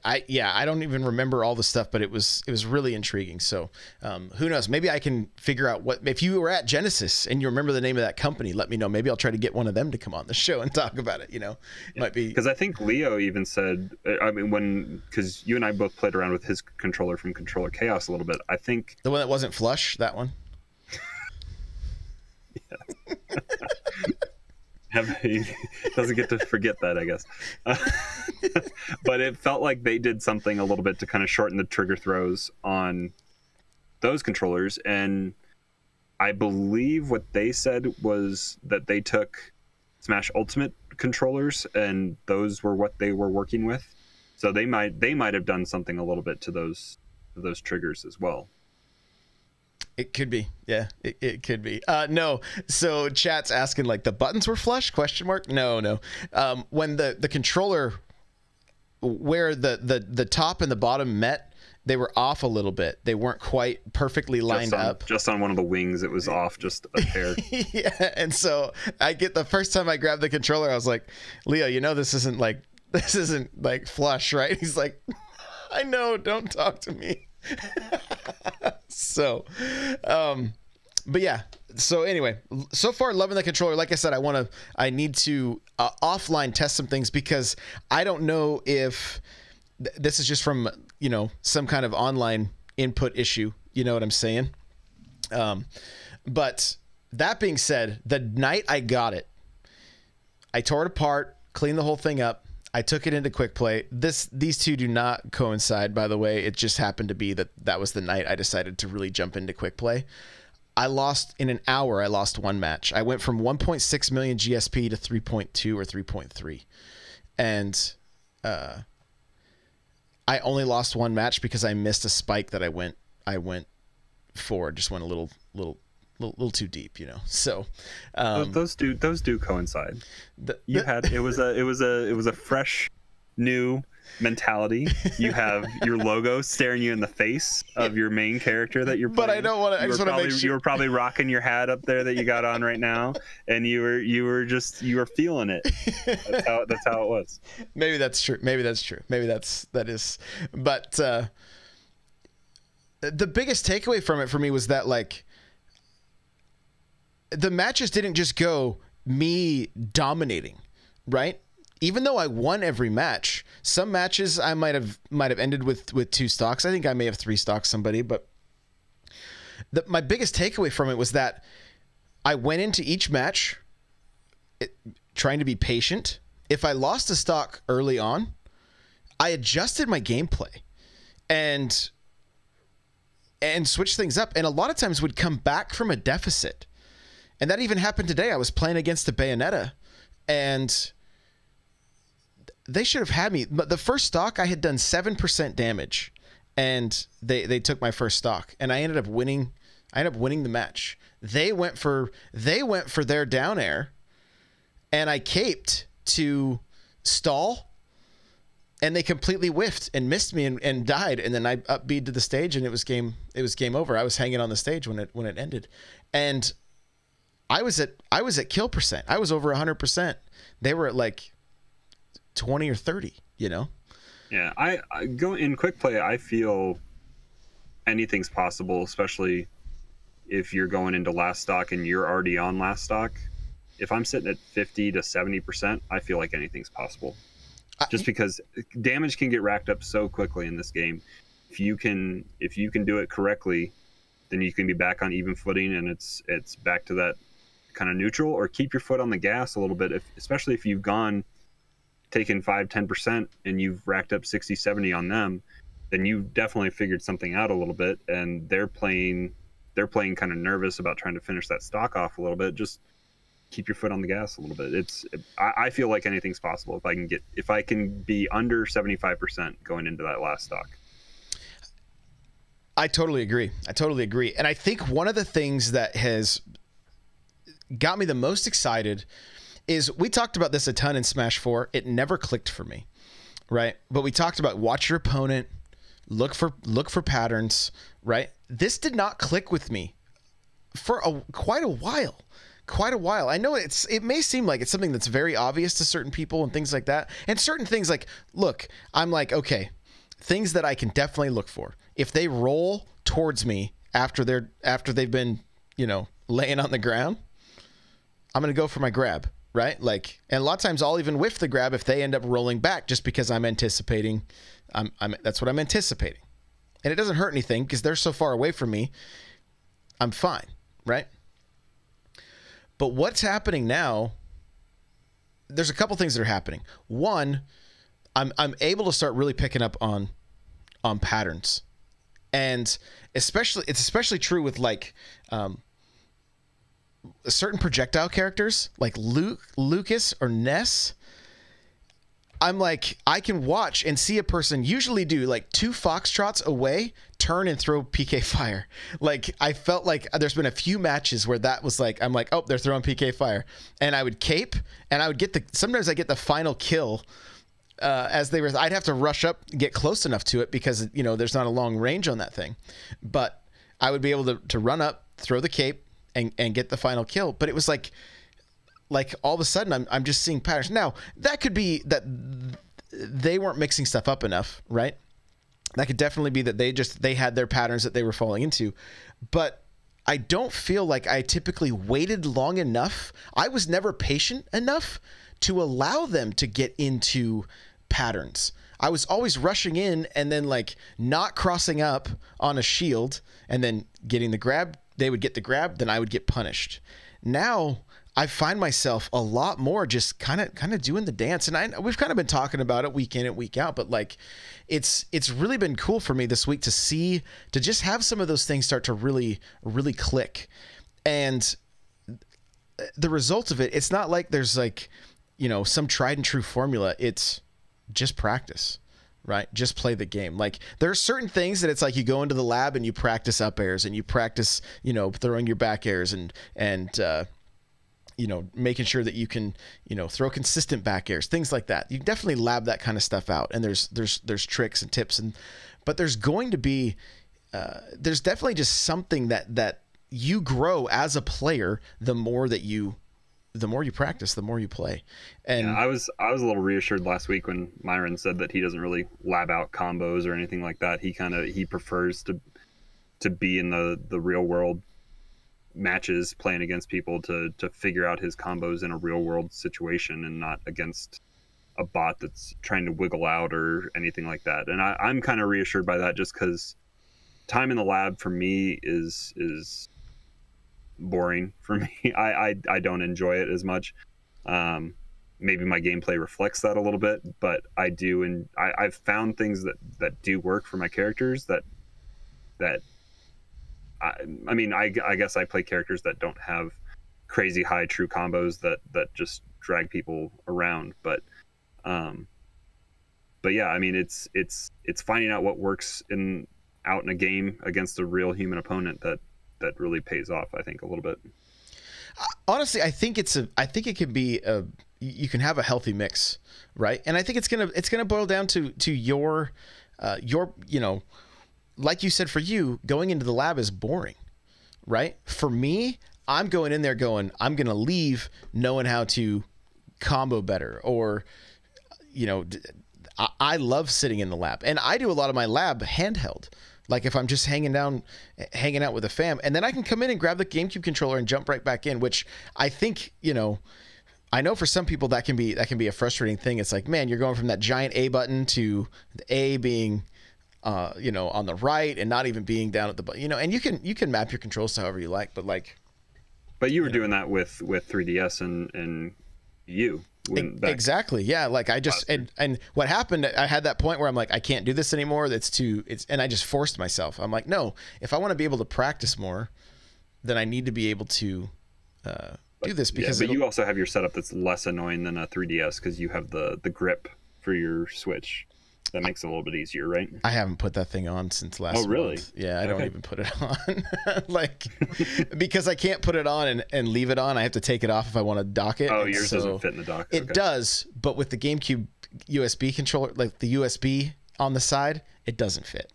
I don't even remember all the stuff, but it was really intriguing. So who knows? Maybe I can figure out what, if you were at Genesis and you remember the name of that company, let me know. Maybe I'll try to get one of them to come on the show and talk about it. You know, might be, because I think Leo even said, I mean, because you and I both played around with his controller from Controller Chaos a little bit. I think the one that wasn't flush, that one. He doesn't get to forget that, I guess. But it felt like they did something a little bit to kind of shorten the trigger throws on those controllers. And I believe what they said was that they took Smash Ultimate controllers and those were what they were working with. So they might have done something a little bit to those triggers as well. It could be. Yeah, it could be. No. So chat's asking, like, the buttons were flush? ? No. When the controller, where the top and the bottom met, they were off a little bit. They weren't quite perfectly lined up. Just on one of the wings, it was off just a hair. Yeah, and so the first time I grabbed the controller, I was like, Leo, you know this isn't like flush, right? He's like, I know, don't talk to me. So but yeah, so anyway, so far loving the controller. Like I said, I need to offline test some things, because I don't know if this is just from, you know, some kind of online input issue, you know what I'm saying? But that being said, the night I got it, I tore it apart, cleaned the whole thing up. I took it into Quick Play. These two do not coincide, by the way. It just happened to be that was the night I decided to really jump into Quick Play. In an hour, I lost one match. I went from 1.6 million GSP to 3.2 or 3.3. And I only lost one match because I missed a spike that I went for. Just went a little too deep, you know. So those do coincide. It was a fresh new mentality. You have your logo staring you in the face of your main character that you're playing. But I don't want to. I just want to make sure you were probably rocking your hat up there that you got on right now, and you were feeling it. That's how it was. Maybe that's true. That is. But the biggest takeaway from it for me was that, like, the matches didn't just go me dominating, right? Even though I won every match, some matches I might have ended with 2 stocks. I think I may have 3 stocks somebody, but my biggest takeaway from it was that I went into each match trying to be patient. If I lost a stock early on, I adjusted my gameplay and switched things up, and a lot of times would come back from a deficit. And that even happened today. I was playing against the Bayonetta, and they should have had me. But the first stock I had done 7% damage, and they took my first stock, and I ended up winning. I ended up winning the match. They went for their down air, and I caped to stall, and they completely whiffed and missed me and died. And then I up B'd to the stage, and it was game over. I was hanging on the stage when it ended, and I was at kill percent. I was over 100%. They were at like 20 or 30. You know. Yeah, I go in quick play. I feel anything's possible, especially if you're going into last stock and you're already on last stock. If I'm sitting at 50 to 70%, I feel like anything's possible. Just because damage can get racked up so quickly in this game. If you can do it correctly, then you can be back on even footing, and it's back to that kind of neutral, or keep your foot on the gas a little bit, especially if you've taken 5-10% and you've racked up 60-70 on them, then you've definitely figured something out a little bit, and they're playing kind of nervous about trying to finish that stock off a little bit. Just keep your foot on the gas a little bit. I feel like anything's possible if I can be under 75% going into that last stock. I totally agree. And I think one of the things that has got me the most excited is, we talked about this a ton in Smash 4. It never clicked for me, right? But we talked about watch your opponent, look for patterns, right? This did not click with me for quite a while. I know it may seem like it's something that's very obvious to certain people and things like that. And certain things, like, look, I'm like, okay, things that I can definitely look for. If they roll towards me after they've been, laying on the ground, I'm going to go for my grab. Right? Like, and a lot of times I'll even whiff the grab if they end up rolling back, just because I'm anticipating. That's what I'm anticipating. And it doesn't hurt anything because they're so far away from me. I'm fine. Right? But what's happening now, there's a couple things that are happening. One, I'm able to start really picking up on patterns. And it's especially true with like, certain projectile characters like Lucas or Ness. I'm like, I can watch and see a person usually do like 2 foxtrots away, turn and throw PK fire. Like, I felt like there's been a few matches where that was like, I'm like, oh, they're throwing PK fire, and I would cape, and I would sometimes I get the final kill I'd have to rush up, get close enough to it because there's not a long range on that thing, but I would be able to run up, throw the cape, and get the final kill. But it was like all of a sudden I'm just seeing patterns. Now, that could be that they weren't mixing stuff up enough, right? That could definitely be that they had their patterns that they were falling into. But I don't feel like I typically waited long enough. I was never patient enough to allow them to get into patterns. I was always rushing in and then like not crossing up on a shield and then getting the grab. They would get the grab, then I would get punished. Now I find myself a lot more just kind of doing the dance, and we've kind of been talking about it week in and week out, but like it's really been cool for me this week to just have some of those things start to really click. And the result of it, it's not like there's like some tried and true formula. It's just practice. Right? Just play the game. Like, there are certain things that it's like you go into the lab and you practice up airs and you practice, throwing your back airs and making sure that you can, throw consistent back airs, things like that. You definitely lab that kind of stuff out. And there's tricks and tips, but there's going to be, there's definitely just something that you grow as a player the more you practice, the more you play. And yeah, I was a little reassured last week when Myron said that he doesn't really lab out combos or anything like that. He prefers to be in the real world matches, playing against people to figure out his combos in a real world situation and not against a bot that's trying to wiggle out or anything like that. And I'm kind of reassured by that, just because time in the lab for me is boring for me. I don't enjoy it as much. Maybe my gameplay reflects that a little bit, but I do, and I've found things that do work for my characters that I mean, I guess I play characters that don't have crazy high true combos that just drag people around, but yeah, I mean, it's finding out what works out in a game against a real human opponent that really pays off, I think, a little bit. Honestly, I think it can be you can have a healthy mix, right? And I think it's gonna boil down to your like you said, for you, going into the lab is boring, right? For me, I'm going in there I'm gonna leave knowing how to combo better, or I love sitting in the lab, and I do a lot of my lab handheld. Like if I'm just hanging out with a fam, and then I can come in and grab the GameCube controller and jump right back in, which I think, I know for some people that can be a frustrating thing. It's like, man, you're going from that giant A button to the A being, on the right and not even being down at the button, and you can map your controls to however you like, but you were doing that with 3DS and you. Exactly. Yeah. Like I just, and what happened, I had that point where I'm like, I can't do this anymore. And I just forced myself. I'm like, no, if I want to be able to practice more, then I need to be able to do this, because but you also have your setup that's less annoying than a 3DS, because you have the grip for your Switch. That makes it a little bit easier, right? I haven't put that thing on since last month. Oh, really? Yeah, I don't even put it on. Because I can't put it on and leave it on. I have to take it off if I want to dock it. Oh, yours doesn't fit in the dock. It does, but with the GameCube USB controller, like the USB on the side, it doesn't fit.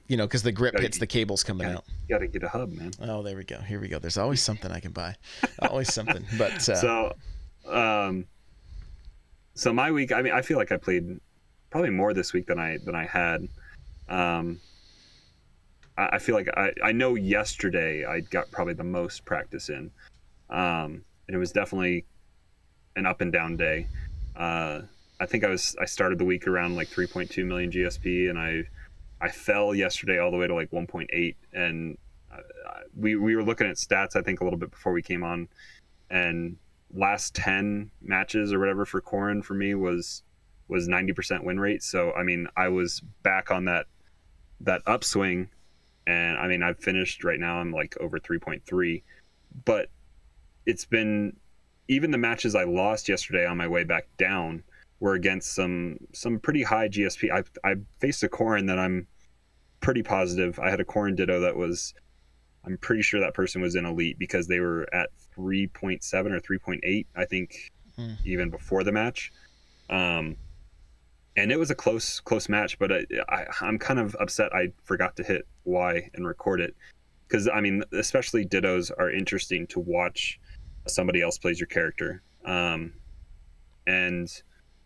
Because the grip hits the cables coming out. You got to get a hub, man. Oh, there we go. Here we go. There's always something I can buy. Always something. But so my week, I mean, I feel like I played probably more this week than I had. I feel like I know yesterday I got probably the most practice in, and it was definitely an up and down day. I think I started the week around like 3.2 million GSP, and I fell yesterday all the way to like 1.8, and we were looking at stats, I think, a little bit before we came on, and last 10 matches or whatever for Corrin for me was 90% win rate. So I mean, I was back on that upswing, and I mean, I've finished right now, I'm like over 3.3, but it's been, even the matches I lost yesterday on my way back down were against some pretty high GSP. I faced a Corrin that I'm pretty positive. I had a Corrin Ditto that was, I'm pretty sure that person was in Elite, because they were at 3.7 or 3.8, I think, even before the match. And it was a close match, but I'm kind of upset I forgot to hit Y and record it, because I mean, especially Dittos are interesting to watch. Somebody else plays your character, and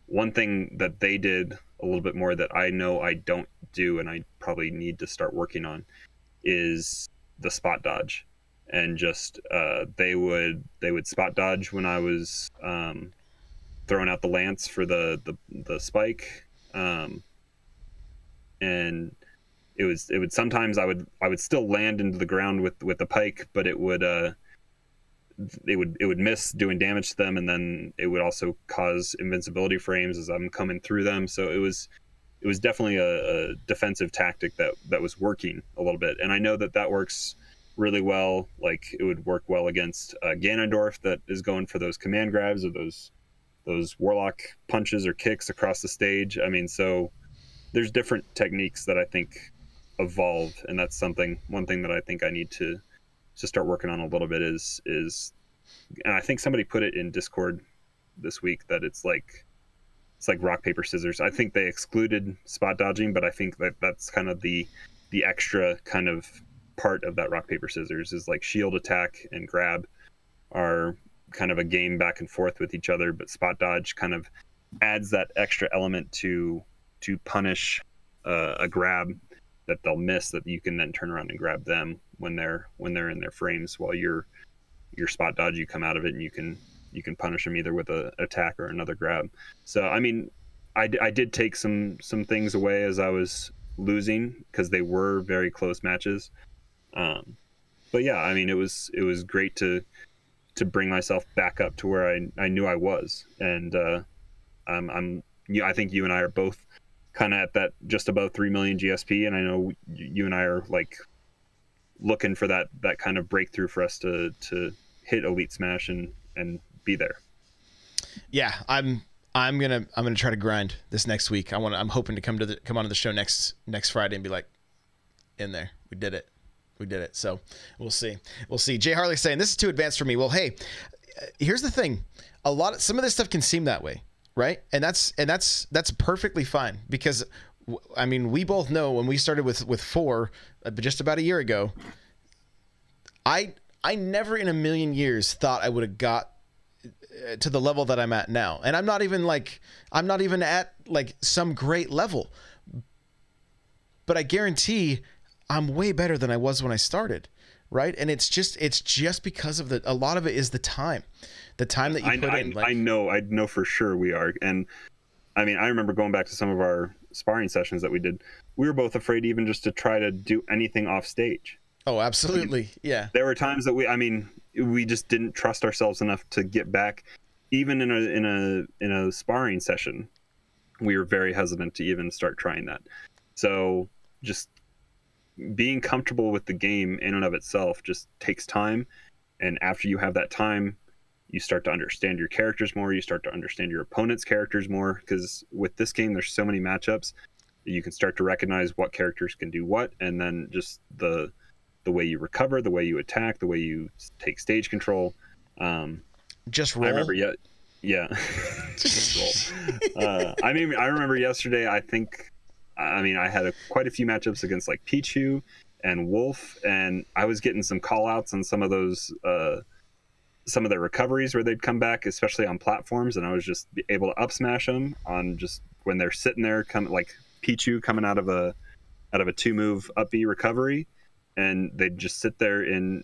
one thing that they did a little bit more that I know I don't do, and I probably need to start working on, is the spot dodge. And just they would spot dodge when I was throwing out the lance for the spike, and it would sometimes I would still land into the ground with the pike, but it would miss doing damage to them, and then it would also cause invincibility frames as I'm coming through them. So it was definitely a defensive tactic that was working a little bit, and I know that works really well. Like, it would work well against Ganondorf, that is going for those command grabs or those warlock punches or kicks across the stage. I mean, so there's different techniques that I think evolve, and that's one thing that I think I need to start working on a little bit is, and I think somebody put it in Discord this week, that it's like rock paper scissors. I think they excluded spot dodging, but I think that's kind of the extra kind of part of that rock paper scissors, is like shield attack and grab are kind of a game back and forth with each other, but spot dodge kind of adds that extra element to punish a grab that they'll miss, that you can then turn around and grab them when they're in their frames, while your spot dodge, you come out of it and you can punish them either with a attack or another grab. So I mean, I did take some things away as I was losing, because they were very close matches. But yeah, I mean, it was great to bring myself back up to where I knew I was, and I think you and I are both kind of at that just above 3 million GSP, and I know you and I are like looking for that kind of breakthrough for us to hit Elite Smash and be there. Yeah, I'm gonna try to grind this next week. I'm hoping to come onto the show next Friday and be like, in there, we did it. So we'll see. Jay Harley saying this is too advanced for me. Well, hey, here's the thing. Some of this stuff can seem that way, right? And that's perfectly fine, because I mean, we both know when we started with 4 just about a year ago, I never in a million years thought I would have got to the level that I'm at now. And I'm not even at like some great level, but I guarantee I'm way better than I was when I started. Right. And it's just because of a lot of it is the time that you put in. Like, I know for sure we are. And I mean, I remember going back to some of our sparring sessions that we did. We were both afraid even just to try to do anything off stage. Oh, absolutely. Yeah. There were times that we just didn't trust ourselves enough to get back. Even in a sparring session, we were very hesitant to even start trying that. So just being comfortable with the game in and of itself just takes time. And after you have that time, you start to understand your characters more. You start to understand your opponent's characters more, because with this game, there's so many matchups. You can start to recognize what characters can do what, and then just the way you recover, the way you attack, the way you take stage control. Just roll. I remember, yeah. Just roll. I remember yesterday. I had quite a few matchups against like Pichu and Wolf, and I was getting some call outs on some of those, some of their recoveries where they'd come back, especially on platforms, and I was just able to up smash them on just when they're sitting there, like Pichu coming out of a 2-move up B recovery, and they'd just sit there in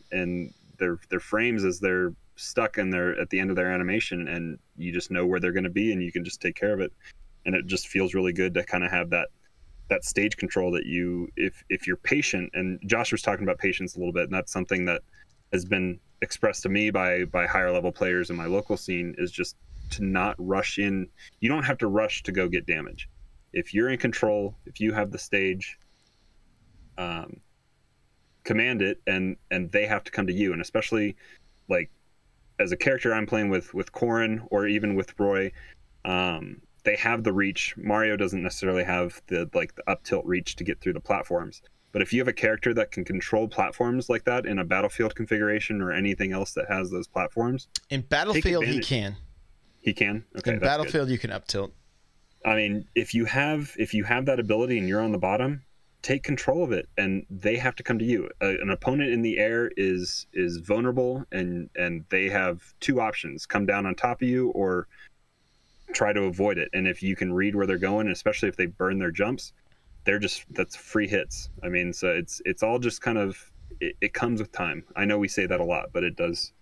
their frames as they're stuck and they're at the end of their animation, and you just know where they're going to be and you can just take care of it. And it just feels really good to kind of have that stage control that if you're patient, and Josh was talking about patience a little bit, and that's something that has been expressed to me by higher level players in my local scene, is just to not rush in. You don't have to rush to go get damage. If you're in control, if you have the stage, command it, and they have to come to you. And especially like as a character I'm playing with Corrin, or even with Roy, they have the reach. Mario doesn't necessarily have the up tilt reach to get through the platforms. But if you have a character that can control platforms like that in a Battlefield configuration or anything else that has those platforms, in Battlefield he can. He can. Okay. In Battlefield, you can up tilt. I mean, if you have that ability and you're on the bottom, take control of it, and they have to come to you. An opponent in the air is vulnerable, and they have 2 options: come down on top of you or try to avoid it. And if you can read where they're going, especially if they burn their jumps, that's free hits. I mean, so it's all just kind of it comes with time. I know we say that a lot, but it does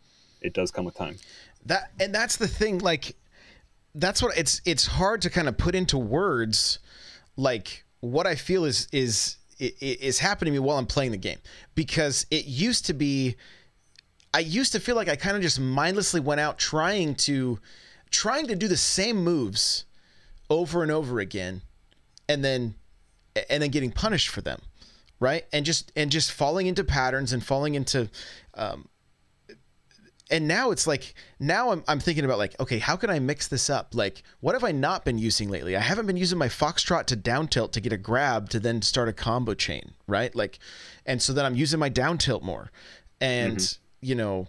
come with time. That's the thing. Like, that's what it's hard to kind of put into words, like what I feel is happening to me while I'm playing the game, because it used to be, I used to feel like I kind of just mindlessly went out trying to do the same moves over and over again, and then getting punished for them, right? And just falling into patterns and falling into, and now it's like, now I'm thinking about like, okay, how can I mix this up? Like, what have I not been using lately? I haven't been using my foxtrot to down tilt to get a grab to then start a combo chain, right? Like, and so then I'm using my down tilt more, and you know,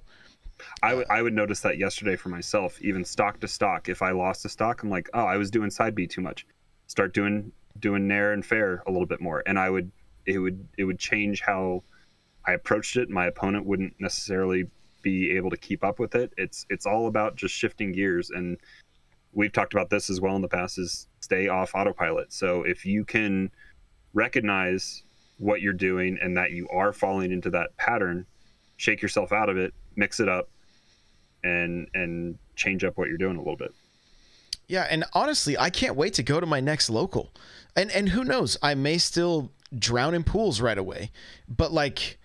I would notice that yesterday for myself, even stock to stock. If I lost a stock, I'm like, oh, I was doing side B too much. Start doing nair and fair a little bit more, and it would change how I approached it. My opponent wouldn't necessarily be able to keep up with it. It's all about just shifting gears, and we've talked about this as well in the past, is stay off autopilot. So if you can recognize what you're doing and that you are falling into that pattern, shake yourself out of it, mix it up, and change up what you're doing a little bit. Yeah, and honestly, I can't wait to go to my next local. And who knows, I may still drown in pools right away. But like,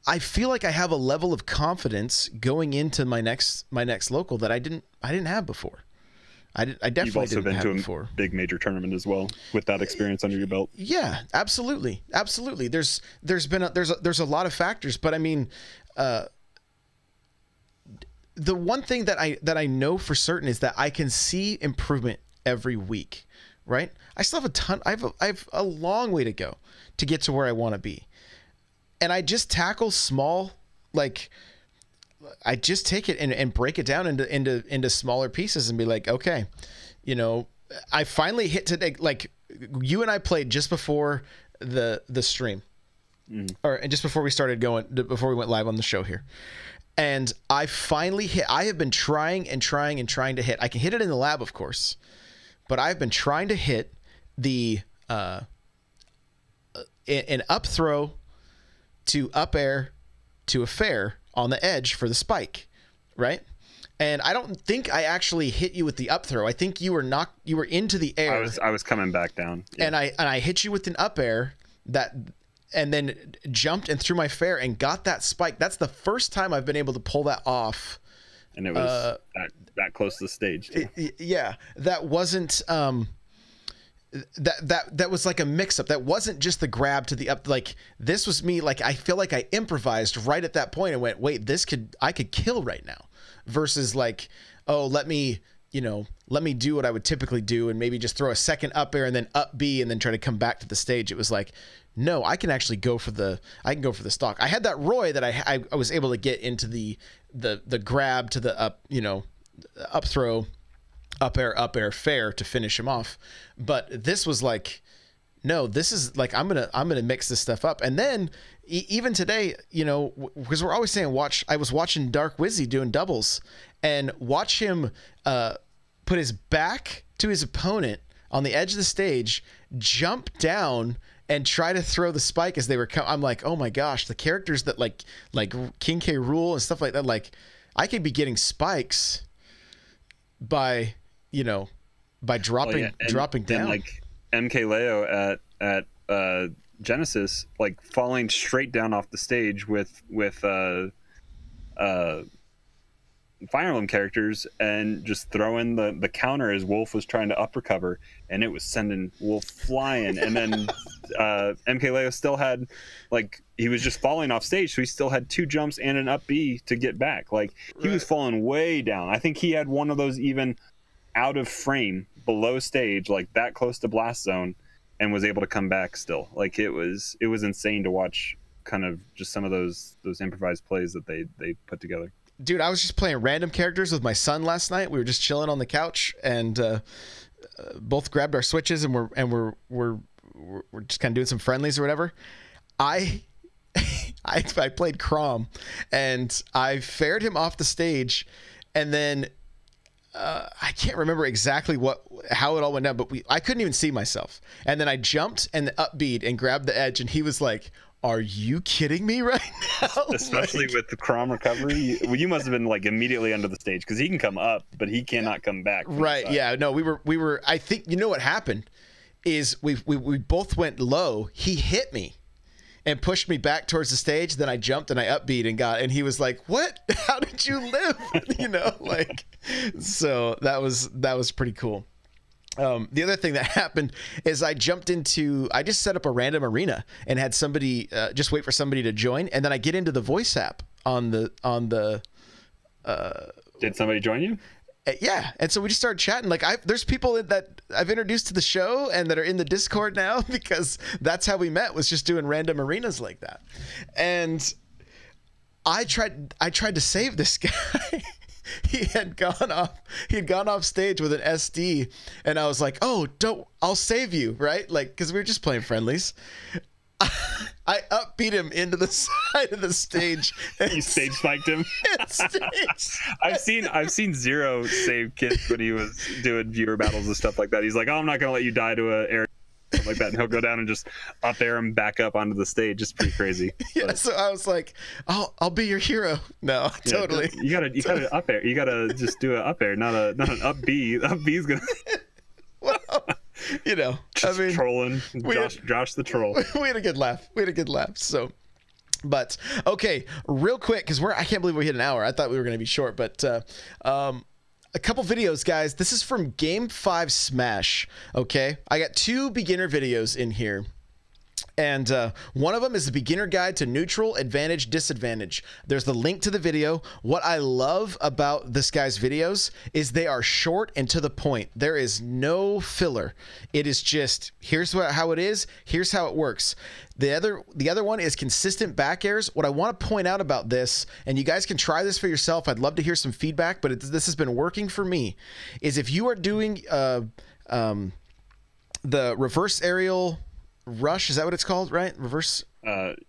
I feel like I have a level of confidence going into my next local that I didn't have before. I definitely You've also didn't have been to before. a big major tournament as well with that experience under your belt. Yeah, absolutely. There's a lot of factors, but I mean, the one thing that I know for certain is that I can see improvement every week, right? I still have a ton. I have a long way to go to get to where I want to be, and I just tackle small, like I just take it and break it down into smaller pieces and be like, okay, you know, I finally hit today. Like you and I played just before the stream, or just before we started before we went live on the show here. And I finally hit. I have been trying and trying and trying to hit. I can hit it in the lab, of course, but I've been trying to hit the an up throw to up air to a fair on the edge for the spike, right? And I don't think I actually hit you with the up throw. I think you were into the air. I was coming back down, yeah. and I hit you with an up air and then jumped and threw my fair and got that spike. That's the first time I've been able to pull that off. And it was that close to the stage too. Yeah, that wasn't that was like a mix up. That wasn't just the grab to the up. Like this was me. Like I feel like I improvised right at that point and went, wait, I could kill right now. Versus like, oh, let me do what I would typically do and maybe just throw a second up air and then up B and then try to come back to the stage. It was like, no, I can actually go for the stock. I had that Roy that I was able to get into the grab to the up, up throw, up air fair to finish him off. But this was like, no, this is like, I'm gonna mix this stuff up. And then even today, because we're always saying I was watching Dark Wizzy doing doubles and watch him put his back to his opponent on the edge of the stage, jump down and try to throw the spike as they were I'm like, oh my gosh, the characters that like King K. Rool and stuff like that, like I could be getting spikes by dropping down. And like MK Leo at Genesis, like falling straight down off the stage with Fire Emblem characters and just throwing the counter as Wolf was trying to up recover, and it was sending Wolf flying. And then MK Leo still had, like, he was just falling off stage, so he still had 2 jumps and an up B to get back. Like he was falling way down. I think he had one of those even out of frame below stage, like that close to blast zone, and was able to come back still. Like it was insane to watch kind of just some of those improvised plays that they put together. Dude, I was just playing random characters with my son last night. We were just chilling on the couch and both grabbed our switches and we're just kind of doing some friendlies or whatever. I played Crom and I fared him off the stage, and then I can't remember exactly how it all went down, but I couldn't even see myself. And then I jumped and upbeat and grabbed the edge, and he was like, "Are you kidding me right now?" Especially with the Crom recovery, you must have been like immediately under the stage, because he can come up, but he cannot come back. Right? Yeah. No, we were. I think what happened is we both went low. He hit me and pushed me back towards the stage. Then I jumped and I upbeat and he was like, "What? How did you live?" Like, so that was pretty cool. The other thing that happened is I just set up a random arena and had somebody just wait for somebody to join, and then I get into the voice app on the. Did somebody join you? Yeah, and so we just started chatting. Like there's people that I've introduced to the show and that are in the Discord now, because that's how we met, was just doing random arenas like that. And I tried to save this guy. He had gone off stage with an SD, and I was like, "Oh, I'll save you," right? Like, because we were just playing friendlies. I upbeat him into the side of the stage. You stage spiked him. I've seen Zero save Kit when he was doing viewer battles and stuff like that. He's like, "Oh, I'm not gonna let you die to a air like that," and he'll go down and just up air him back up onto the stage. It's pretty crazy. Yeah, so I was like, I'll be your hero. No, yeah, totally. You gotta up air. You gotta just do an up air, not an up B. Up B's gonna. Well, just trolling. Josh the troll. We had a good laugh. So, but okay, real quick, because I can't believe we hit an hour. I thought we were going to be short, but a couple videos, guys. This is from Game 5 Smash. Okay, I got 2 beginner videos in here. And one of them is the beginner guide to neutral, advantage, disadvantage. There's the link to the video. What I love about this guy's videos is they are short and to the point. There is no filler. It is just, here's how it is, here's how it works. The other one is consistent back airs. What I want to point out about this, and you guys can try this for yourself, I'd love to hear some feedback, but this has been working for me, is if you are doing the reverse aerial rush, is that what it's called, right? Reverse.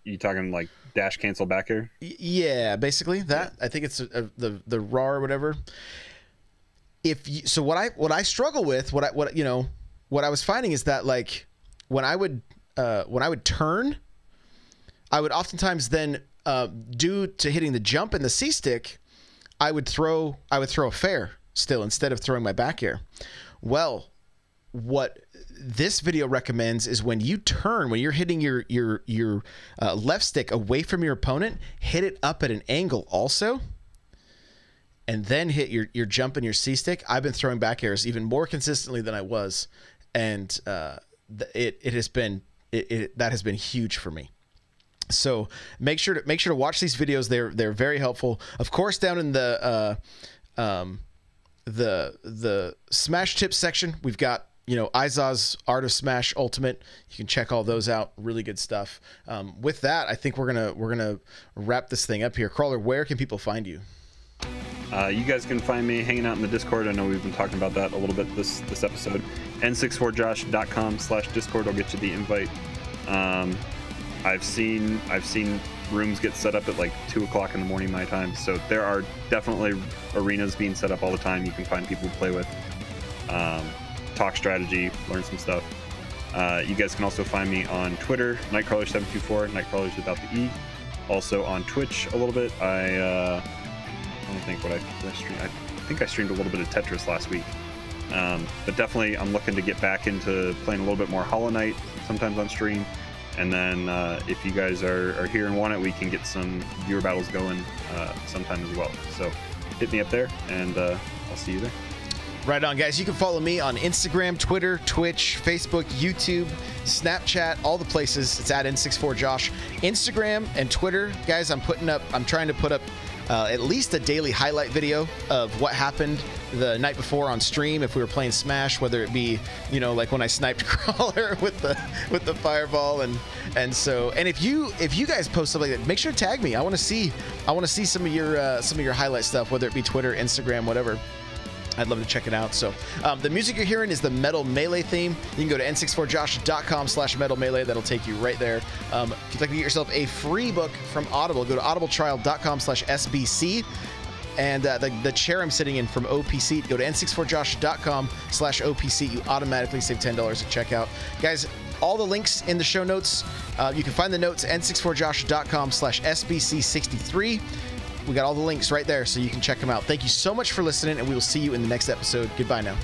You talking like dash cancel back air? Yeah, basically that. I think it's the raw or whatever. So what I struggle with, what I was finding is that, like, when I would turn, I would oftentimes then due to hitting the jump and the C stick, I would throw a fair still instead of throwing my back air. Well, what this video recommends is when you turn, when you're hitting your left stick away from your opponent, hit it up at an angle also, and then hit your jump and your C stick. I've been throwing back airs even more consistently than I was, and that has been huge for me. So make sure to watch these videos. They're very helpful. Of course, down in the Smash Tips section, we've got, Izaw's Art of Smash Ultimate. You can check all those out. Really good stuff. With that, I think we're gonna wrap this thing up here. Crawler, where can people find you? You guys can find me hanging out in the Discord. I know we've been talking about that a little bit this episode. n64josh.com/discord will get you the invite. I've seen rooms get set up at like 2 o'clock in the morning my time, so there are definitely arenas being set up all the time. You can find people to play with, talk strategy, learn some stuff. You guys can also find me on Twitter, Nightcrawler724, Nightcrawler's without the E. Also on Twitch a little bit. I don't think what I streamed. I think I streamed a little bit of Tetris last week. But definitely I'm looking to get back into playing a little bit more Hollow Knight sometimes on stream. And then if you guys are here and want it, we can get some viewer battles going sometime as well. So hit me up there, and I'll see you there. Right on, guys. You can follow me on Instagram, Twitter, Twitch, Facebook, YouTube, Snapchat, all the places. It's at N64Josh. Instagram and Twitter, guys, I'm trying to put up at least a daily highlight video of what happened the night before on stream if we were playing Smash, whether it be, like when I sniped Crawler with the fireball, and if you guys post something like that, make sure to tag me. I want to see some of your highlight stuff, whether it be Twitter, Instagram, whatever. I'd love to check it out. So the music you're hearing is the Metal Melee theme. You can go to n64josh.com/Metal Melee. That'll take you right there. If you'd like to get yourself a free book from Audible, go to audibletrial.com/SBC. And the chair I'm sitting in from OPC, go to n64josh.com/OPC. You automatically save $10 at checkout. Guys, all the links in the show notes. You can find the notes at n64josh.com/SBC63. We got all the links right there, so you can check them out. Thank you so much for listening, and we will see you in the next episode. Goodbye now.